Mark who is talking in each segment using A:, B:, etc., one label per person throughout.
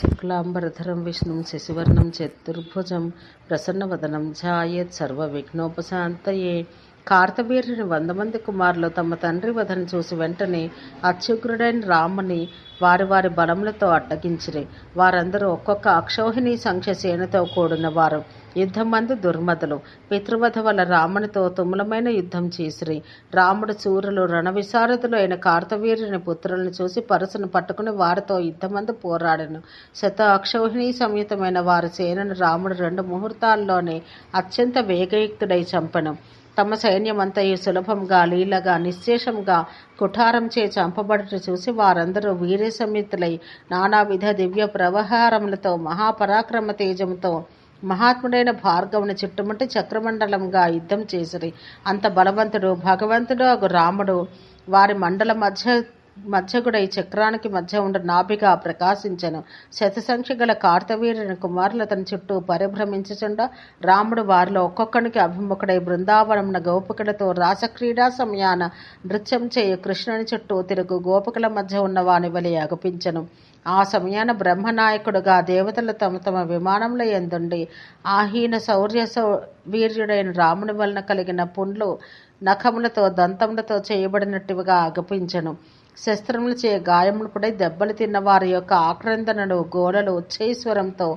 A: శుక్లాంబరధరం విష్ణుం శశివర్ణం చతుర్భుజం ప్రసన్నవదనం ధ్యాయేత్ సర్వవిఘ్నోపశాంతయే. కార్తవీర్యుని 100 మంది కుమారులు తమ తండ్రి వధను చూసి వెంటనే అత్యుగ్రుడైన రాముని వారి వారి బలములతో అడ్డగించిరి. వారందరూ ఒక్కొక్క అక్షౌహిణి సంఖ్య సేనతో కూడిన వారు. యుద్ధమందు దుర్మదులు పితృవధ వల్ల రామునితో తుములమైన యుద్ధం చేసిరి. రాముడు శూరులు రణవిశారదులు అయిన కార్తవీర్యుని పుత్రులను చూసి పరసును పట్టుకుని వారితో యుద్ధమందు పోరాడెను. అక్షౌహిణి సమేతమైన వారి సేనను రాముడు 2 ముహూర్తాల్లోనే అత్యంత వేగయుక్తుడై చంపెను. తమ సైన్యమంతయు సులభంగా లీలగా నిశ్శేషంగా కుఠారంచే చంపబడుట చూసి వారందరూ వీర్య సమేతులై నానావిధ దివ్య ప్రవహారములతో మహాపరాక్రమ తేజంతో మహాత్ముడైన భార్గవుని చుట్టుముట్టి చక్రమండలంగా యుద్ధం చేసిరి. అంత బలవంతుడు భగవంతుడు అగు రాముడు వారి మండల మధ్యగుడై చక్రానికి మధ్య ఉండ నాభిగా ప్రకాశించెను. శతసంఖ్య గల కార్తవీర్యుని కుమారులు అతని చుట్టూ పరిభ్రమించుచుండ రాముడు వారిలో ఒక్కొక్కనికి అభిముఖుడై బృందావనమున గోపికలతో రాసక్రీడా సమయాన నృత్యం చేయు కృష్ణుని చుట్టూ తిరుగు గోపికల మధ్య ఉన్న వాని వలె అగుపించెను. ఆ సమయాన బ్రహ్మనాయకుడుగా దేవతలు తమ తమ విమానముల యందుండి ఆహీన వీర్యుడైన రాముని వలన కలిగిన పుండ్లు నఖములతో దంతములతో చేయబడినట్టుగా అగపించెను. శస్త్రములు చే గాయములు పడి దెబ్బలు తిన్న వారి యొక్క ఆక్రందనలు గోలలు ఉచ్చైస్వరంతో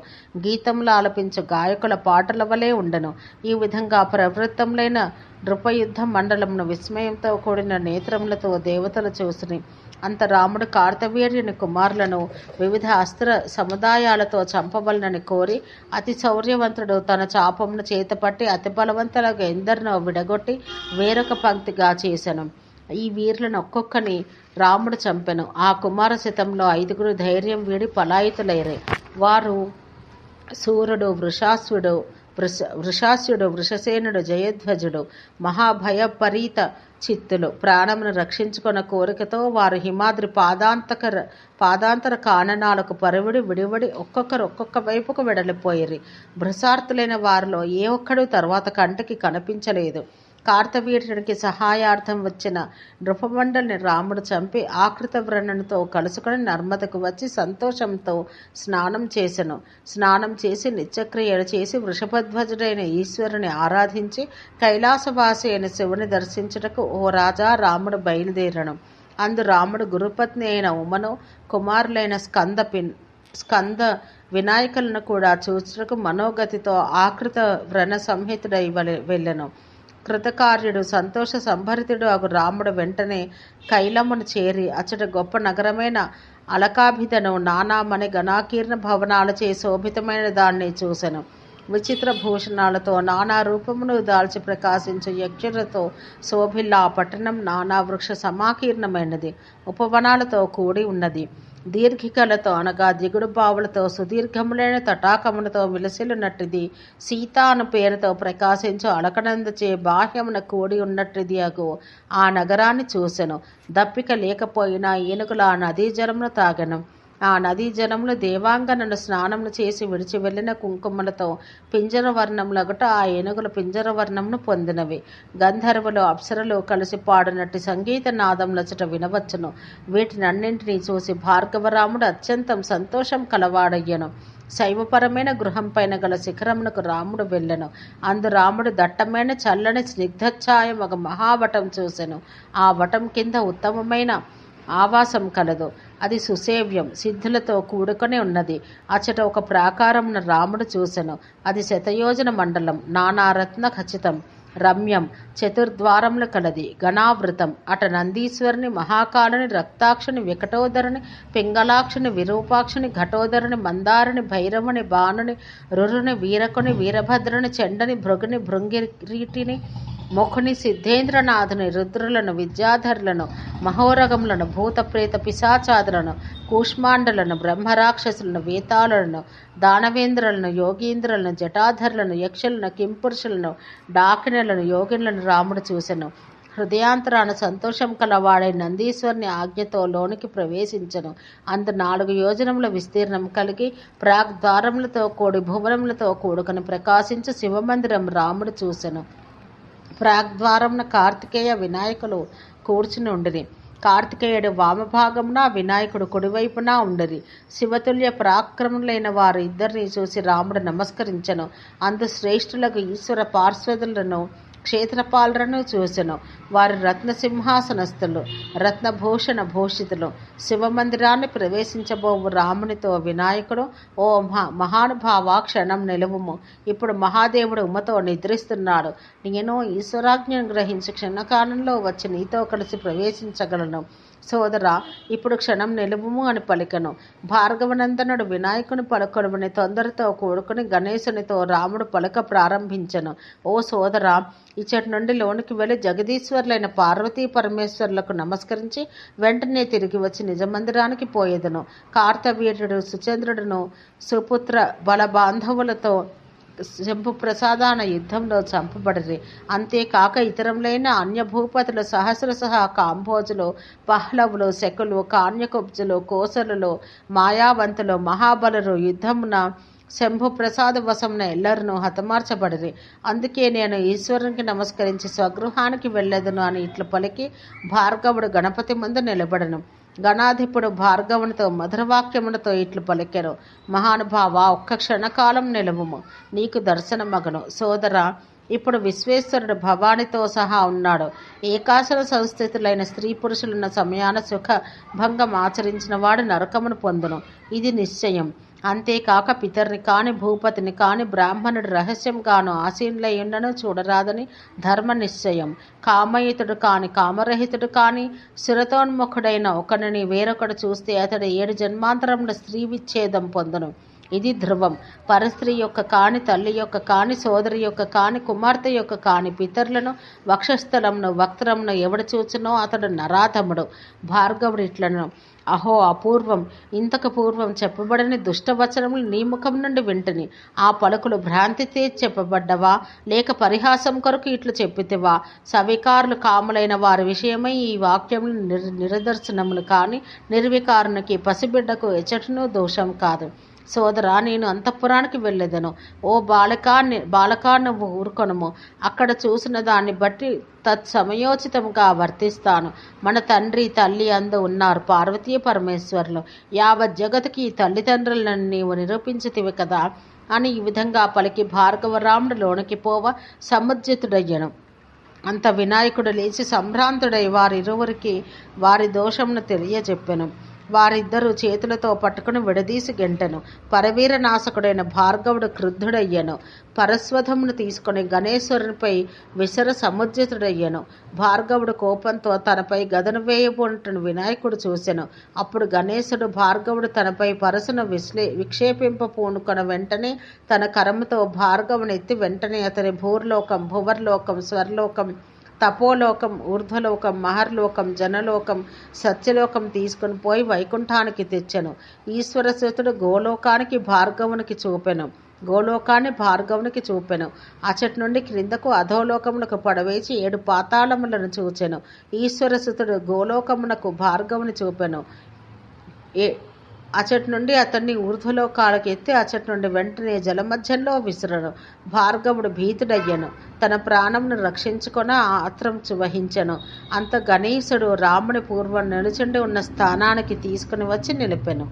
A: గీతములు ఆలపించు గాయకుల పాటల వలె ఉండెను. ఈ విధంగా ప్రవృత్తములైన నృపయుద్ధ మండలమును విస్మయంతో కూడిన నేత్రములతో దేవతలు చూసిరి. అంత రాముడు కార్తవీర్యుని కుమారులను వివిధ అస్త్ర సముదాయాలతో చంపవలనని కోరి అతి శౌర్యవంతుడు తన చాపమును చేతపట్టి అతి బలవంతులుగా ఎందరినో విడగొట్టి వేరొక పంక్తిగా చేసెను. ఈ వీరులను ఒక్కొక్కని రాముడు చంపెను. ఆ కుమార శతంలో 5 ధైర్యం వీడి పలాయితులైరే. వారు సూర్యుడు, వృషాస్యుడు, వృషసేనుడు, జయధ్వజుడు, మహాభయపరీత చిత్తులు. ప్రాణమును రక్షించుకున్న కోరికతో వారు హిమాద్రి పాదాంతర కాననాలకు పరువిడి విడివడి ఒక్కొక్క వైపుకు వెడలిపోయిరి. భృసార్థులైన వారిలో ఏ ఒక్కడు తర్వాత కంటికి కనిపించలేదు. కార్తవీర్యునికి సహాయార్థం వచ్చిన నృపమండలిని రాముడు చంపి ఆకృత వ్రణునితో కలుసుకొని నర్మదకు వచ్చి సంతోషంతో స్నానం చేసి నిత్యక్రియలు చేసి వృషభధ్వజుడైన ఈశ్వరుని ఆరాధించి కైలాసవాసి అయిన శివుని దర్శించుటకు ఓ రాజా రాముడు బయలుదేరను. అందు రాముడు గురుపత్ని అయిన ఉమను కుమారులైన స్కంద వినాయకులను కూడా చూచుటకు మనోగతితో ఆకృత వ్రణ సంహితుడై వెళ్ళెను. కృతకార్యుడు సంతోష సంభరితుడు అగు రాముడు వెంటనే కైలమును చేరి అచ్చట గొప్ప నగరమైన అలకాభిధను నానామణి గణాకీర్ణ భవనాలచే శోభితమైన దాన్ని చూసెను. విచిత్ర భూషణాలతో నానా రూపమును దాల్చి ప్రకాశించు యక్షులతో శోభిల్లా ఆ పట్టణం నానా వృక్ష సమాకీర్ణమైనది. ఉపవనాలతో కూడి ఉన్నది. దీర్ఘికలతో అనగా దిగుడు బావులతో సుదీర్ఘములైన తటాకములతో విలసిల్లునట్టిది. సీత అను పేరుతో ప్రకాశించు అలకనందుచే బాహ్యమున కూడి ఉన్నట్టిది అగు ఆ నగరాన్ని చూసెను. దప్పిక లేకపోయినా ఏనుగుల ఆ నదీ జలమును తాగెను. ఆ నదీ జలములు దేవాంగనను స్నానములు చేసి విడిచి వెళ్ళిన కుంకుమలతో పింజరవర్ణములగుట ఆ ఏనుగుల పింజరవర్ణమును పొందినవి. గంధర్వులు అప్సరలు కలిసి పాడినట్టు సంగీత నాదములచట వినవచ్చును. వీటినన్నింటినీ చూసి భార్గవరాముడు అత్యంతం సంతోషం కలవాడయ్యను. శైవపరమైన గృహం పైన గల శిఖరమునకు రాముడు వెళ్ళెను. అందు రాముడు దట్టమైన చల్లని స్నిగ్ధఛాయం ఒక మహావటం చూసెను. ఆ వటం కింద ఉత్తమమైన ఆవాసం కలదు. అది సుసేవ్యం సిద్ధులతో కూడుకొని ఉన్నది. అచ్చట ఒక ప్రాకారమున రాముడు చూసెను. అది శతయోజన మండలం, నానారత్న ఖచ్చితం, రమ్యం, చతుర్ద్వారములు కలది, గణావృతం. అట నందీశ్వరుని, మహాకాలుని, రక్తాక్షుని, వికటోదరుని, పింగళాక్షుని, విరూపాక్షుని, ఘటోదరుని, మందారుని, భైరవుని, బాణుని, రురుని, వీరకుని, వీరభద్రుని, చెండని, భృగుని, భృంగిరీటిని, ముఖుని, సిద్ధేంద్రనాథుని, రుద్రులను, విద్యాధరులను, మహోరగములను, భూత ప్రేత పిశాచాదులను, కూష్మాండులను, బ్రహ్మరాక్షసులను, వేతాళులను, దానవేంద్రులను, యోగీంద్రులను, జటాధరులను, యక్షులను, కింపురుషులను, డాకినులను, యోగినులను రాముడు చూసెను. హృదయాంతరాన సంతోషం కలవాడై నందీశ్వరుని ఆజ్ఞతో లోనికి ప్రవేశించెను. అందు 4 యోజనముల విస్తీర్ణం కలిగి ప్రాగ్ద్వారములతో కూడి భువనములతో కూడుకొని ప్రకాశించు శివమందిరం రాముడు చూసెను. ప్రాగ్ద్వారమున కార్తికేయ వినాయకులు కూర్చుని ఉండిరి. కార్తికేయుడు వామభాగమున, వినాయకుడు కుడివైపున ఉండరి. శివతుల్య పరాక్రములైన వారు ఇద్దరిని చూసి రాముడు నమస్కరించెను. అందు శ్రేష్ఠులకు ఈశ్వర పార్శ్వదులను క్షేత్రపాలలను చూసెను. వారి రత్నసింహాసనస్థులు, రత్నభూషణ భూషితులు. శివమందిరాన్ని ప్రవేశించబోవు రామునితో వినాయకుడు, ఓ మహానుభావ, క్షణం నిలువుము. ఇప్పుడు మహాదేవుడు ఉమతో నిద్రిస్తున్నాడు. నేను ఈశ్వరాజ్ఞను గ్రహించి క్షణకాలంలో వచ్చి నీతో కలిసి ప్రవేశించగలను. సోదరా, ఇప్పుడు క్షణం నిలువుము అని పలికెను. భార్గవనందనుడు వినాయకుని పలుకొడుమని తొందరతో కూడుకుని గణేశునితో రాముడు పలక ప్రారంభించెను. ఓ సోదరా, ఇచ్చటి నుండి లోనికి వెళ్ళి జగదీశ్వరులైన పార్వతీ పరమేశ్వరులకు నమస్కరించి వెంటనే తిరిగి వచ్చి నిజమందిరానికి పోయేదను. కార్తవీర్యుడు సుచంద్రుడును సుపుత్ర బలబాంధవులతో శంభు ప్రసాదాన యుద్ధంలో చంపబడిరి. అంతేకాక ఇతరములైన అన్యభూపతులు సహస్రసహ కాంభోజులు, పహ్లవులు, శకులు, కాన్యకుబ్జులు, కోసలులు, మాయావంతులు, మహాబలురు యుద్ధమున శంభు ప్రసాద వశమున ఎల్లరును హతమార్చబడిరి. అందుకే నేను ఈశ్వరునికి నమస్కరించి స్వగృహానికి వెళ్ళెదను అని ఇట్లు పలికి భార్గవుడు గణపతి ముందు నిలబడను. గణాధిపుడు భార్గవునితో మధురవాక్యములతో ఇట్లు పలికెను. మహానుభావ, ఒక్క క్షణకాలం నిలువుము, నీకు దర్శనమగను. సోదరా, ఇప్పుడు విశ్వేశ్వరుడు భవానితో సహా ఉన్నాడు. ఏకాశన సంస్థితులైన స్త్రీ పురుషులున్న సమయాన సుఖ భంగం ఆచరించిన వాడు నరకమును పొందును. ఇది నిశ్చయం. అంతేకాక పితరిని కాని, భూపతిని కాని, బ్రాహ్మణుడు రహస్యంగాను ఆసీనులయ్యుండను చూడరాదని ధర్మ నిశ్చయం. కామయుతుడు కాని, కామరహితుడు కాని, సురతోన్ముఖుడైన ఒకరిని వేరొకడు చూస్తే అతడు 7 జన్మాంతరముల స్త్రీ విచ్ఛేదం పొందును. ఇది ధ్రువం. పరస్త్రీ యొక్క కాని, తల్లి యొక్క కాని, సోదరి యొక్క కాని, కుమార్తె యొక్క కాని పితరులను వక్షస్థలమును వక్త్రమును ఎవడు చూచునో అతడు నరాధముడు. భార్గవుడు ఇట్లను, అహో అపూర్వం, ఇంతకు పూర్వం చెప్పబడని దుష్టవచనములు నీ ముఖం నుండి వింటిని. ఆ పలుకులు భ్రాంతితే చెప్పబడ్డవా, లేక పరిహాసం కొరకు ఇట్లు చెప్పితివా? సవికారులు కాములైన వారి విషయమై ఈ వాక్యములు నిరదర్శనములు కాని, నిర్వికారునికి పసిబిడ్డకు ఎచ్చటనూ దోషం కాదు. సోదరా, నేను అంతఃపురానికి వెళ్ళేదను. ఓ బాలకా నువ్వు ఊరుకొనుము. అక్కడ చూసిన దాన్ని బట్టి తత్సమయోచితంగా వర్తిస్తాను. మన తండ్రి తల్లి అందు ఉన్నారు పార్వతీ పరమేశ్వరులు. యావత్ జగతికి తల్లిదండ్రులను నీవు నిరూపించితివి కదా అని ఈ విధంగా పలికి భార్గవరాముడు లోనికి పోవ సముజ్జితుడయ్యను. అంత వినాయకుడు లేచి సంభ్రాంతుడై వారిరువురికి వారి దోషమును తెలియజెప్పెను. వారిద్దరూ చేతులతో పట్టుకుని విడదీసి గెంటెను. పరవీర నాశకుడైన భార్గవుడు క్రుద్ధుడయ్యను. పరస్వధమును తీసుకుని గణేశ్వరునిపై విసర సముజ్జితుడయ్యను. భార్గవుడు కోపంతో తనపై గదను వేయబోనట్టును వినాయకుడు చూసెను. అప్పుడు గణేశుడు భార్గవుడు తనపై పరసును విక్షేపింప పూనుకొన వెంటనే తన కరముతో భార్గవుని ఎత్తి వెంటనే అతని భూర్లోకం, భువర్లోకం, స్వర్లోకం, తపోలోకం, ఊర్ధ్వలోకం, మహర్లోకం, జనలోకం, సత్యలోకం తీసుకుని పోయి వైకుంఠానికి తెచ్చెను. ఈశ్వరసుతుడు గోలోకానికి భార్గవునికి చూపెను. అచటి నుండి క్రిందకు అధోలోకములకు పడవేసి 7 పాతాళములను చూచెను. ఈశ్వరసుతుడు గోలోకమునకు భార్గవుని చూపెను. అచటి నుండి అతన్ని ఊర్ధ్వలోకాలకు ఎత్తి అచటి నుండి వెంటనే జలమధ్యంలో విసురను. భార్గవుడు భీతుడయ్యను. తన ప్రాణంను రక్షించుకొన ఆత్రం వహించెను. అంత గణేశుడు రాముని పూర్వం నిలుచుండి ఉన్న స్థానానికి తీసుకుని వచ్చి నిలిపెను.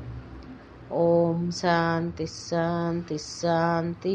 A: ఓం శాంతి శాంతి శాంతి.